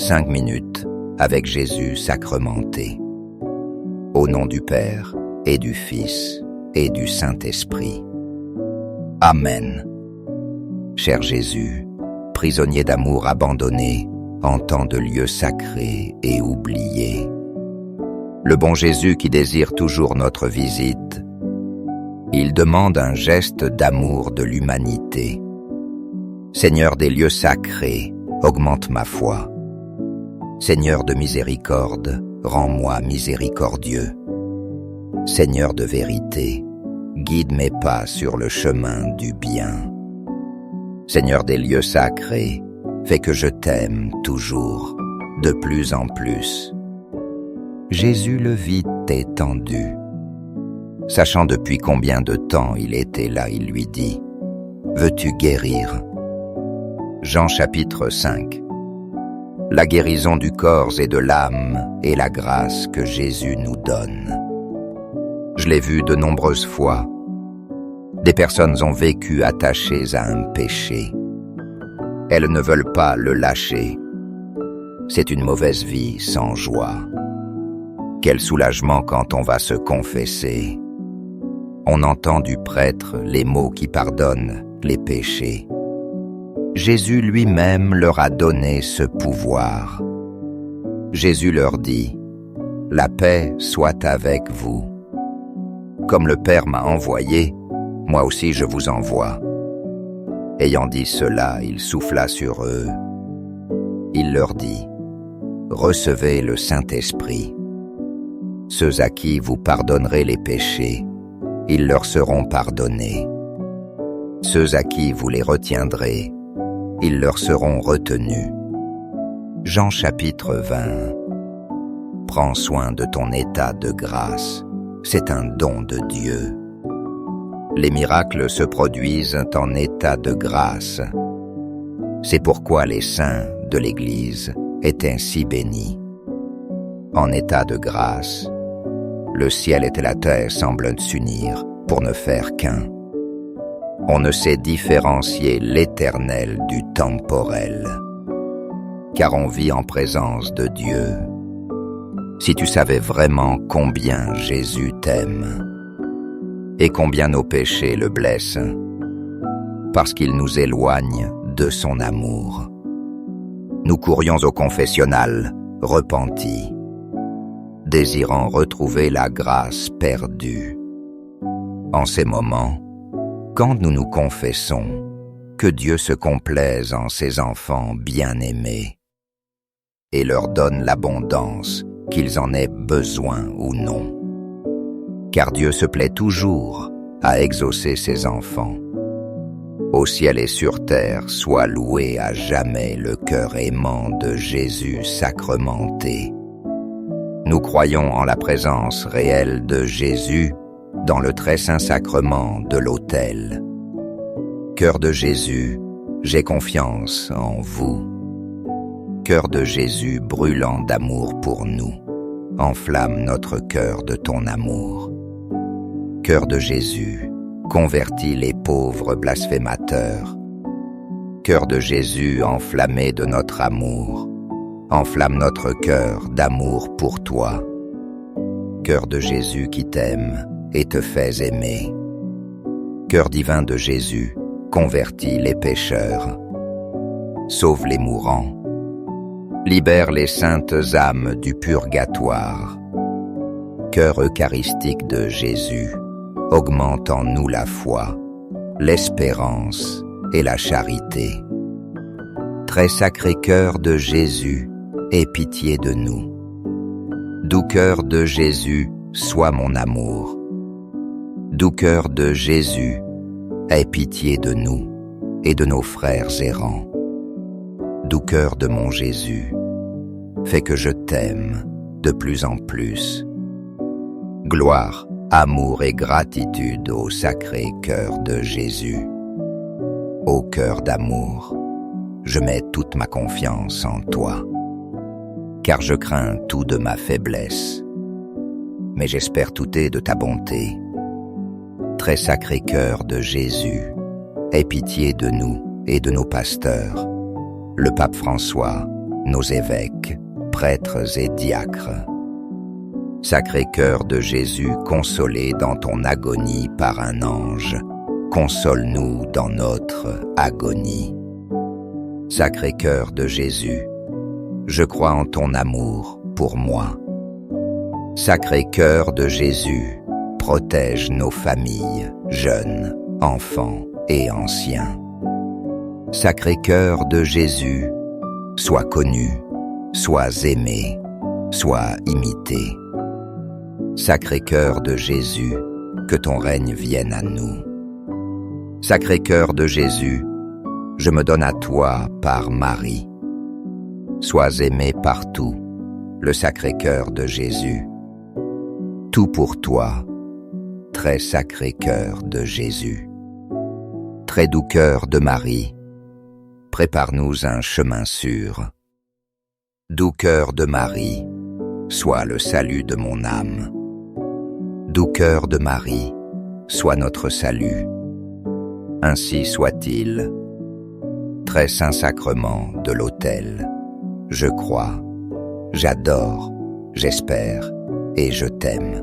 5 minutes avec Jésus sacramenté. Au nom du Père et du Fils et du Saint-Esprit. Amen. Cher Jésus, prisonnier d'amour abandonné en tant de lieux sacrés et oubliés. Le bon Jésus qui désire toujours notre visite, il demande un geste d'amour de l'humanité. Seigneur des lieux sacrés, augmente ma foi. Seigneur de miséricorde, rends-moi miséricordieux. Seigneur de vérité, guide mes pas sur le chemin du bien. Seigneur des lieux sacrés, fais que je t'aime toujours, de plus en plus. Jésus le vit étendu. Sachant depuis combien de temps il était là, il lui dit « Veux-tu guérir ?» Jean chapitre 5. La guérison du corps et de l'âme est la grâce que Jésus nous donne. Je l'ai vu de nombreuses fois. Des personnes ont vécu attachées à un péché. Elles ne veulent pas le lâcher. C'est une mauvaise vie sans joie. Quel soulagement quand on va se confesser. On entend du prêtre les mots qui pardonnent les péchés. Jésus lui-même leur a donné ce pouvoir. Jésus leur dit « La paix soit avec vous. Comme le Père m'a envoyé, moi aussi je vous envoie. » Ayant dit cela, il souffla sur eux. Il leur dit « Recevez le Saint-Esprit. Ceux à qui vous pardonnerez les péchés, ils leur seront pardonnés. Ceux à qui vous les retiendrez, ils leur seront retenus. » Jean chapitre 20. Prends soin de ton état de grâce, c'est un don de Dieu. Les miracles se produisent en état de grâce. C'est pourquoi les saints de l'Église étaient ainsi bénis. En état de grâce, le ciel et la terre semblent s'unir pour ne faire qu'un. On ne sait différencier l'éternel du temporel, car on vit en présence de Dieu. Si tu savais vraiment combien Jésus t'aime, et combien nos péchés le blessent, parce qu'il nous éloigne de son amour. Nous courions au confessionnal, repentis, désirant retrouver la grâce perdue. En ces moments, quand nous nous confessons, que Dieu se complaise en ses enfants bien-aimés et leur donne l'abondance qu'ils en aient besoin ou non. Car Dieu se plaît toujours à exaucer ses enfants. Au ciel et sur terre, soit loué à jamais le cœur aimant de Jésus sacramenté. Nous croyons en la présence réelle de Jésus dans le très saint sacrement de l'autel. Cœur de Jésus, j'ai confiance en vous. Cœur de Jésus brûlant d'amour pour nous, enflamme notre cœur de ton amour. Cœur de Jésus, convertis les pauvres blasphémateurs. Cœur de Jésus enflammé de notre amour, enflamme notre cœur d'amour pour toi. Cœur de Jésus qui t'aime et te fais aimer. Cœur divin de Jésus, convertis les pécheurs. Sauve les mourants. Libère les saintes âmes du purgatoire. Cœur eucharistique de Jésus, augmente en nous la foi, l'espérance et la charité. Très sacré cœur de Jésus, aie pitié de nous. Doux cœur de Jésus, sois mon amour. Doux cœur de Jésus, aie pitié de nous et de nos frères errants. Doux cœur de mon Jésus, fais que je t'aime de plus en plus. Gloire, amour et gratitude au sacré cœur de Jésus. Ô cœur d'amour, je mets toute ma confiance en toi, car je crains tout de ma faiblesse, mais j'espère tout est de ta bonté. Très sacré cœur de Jésus, aie pitié de nous et de nos pasteurs, le pape François, nos évêques, prêtres et diacres. Sacré-Cœur de Jésus, consolé dans ton agonie par un ange, console-nous dans notre agonie. Sacré-Cœur de Jésus, je crois en ton amour pour moi. Sacré-Cœur de Jésus, protège nos familles, jeunes, enfants et anciens. Sacré-Cœur de Jésus, sois connu, sois aimé, sois imité. Sacré-Cœur de Jésus, que ton règne vienne à nous. Sacré-Cœur de Jésus, je me donne à toi par Marie. Sois aimé partout, le Sacré-Cœur de Jésus. Tout pour toi, très sacré cœur de Jésus. Très doux cœur de Marie, prépare-nous un chemin sûr. Doux cœur de Marie, sois le salut de mon âme. Doux cœur de Marie, sois notre salut. Ainsi soit-il. Très saint sacrement de l'autel, je crois, j'adore, j'espère et je t'aime.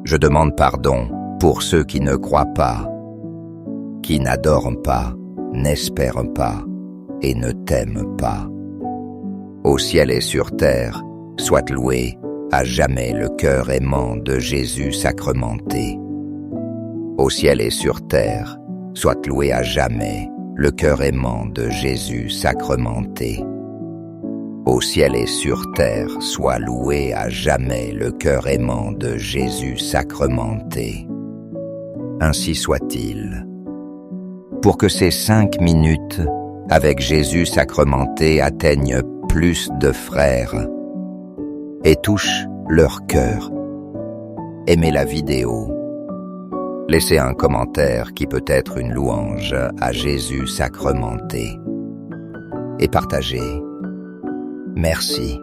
Je demande pardon pour ceux qui ne croient pas, qui n'adorent pas, n'espèrent pas et ne t'aiment pas. Au ciel et sur terre, soit loué à jamais le cœur aimant de Jésus sacramenté. Au ciel et sur terre, soit loué à jamais le cœur aimant de Jésus sacramenté. Au ciel et sur terre, soit loué à jamais le cœur aimant de Jésus sacramenté. Ainsi soit-il. Pour que ces 5 minutes avec Jésus sacramenté atteignent plus de frères et touchent leur cœur, aimez la vidéo. Laissez un commentaire qui peut être une louange à Jésus sacramenté. Et partagez. Merci.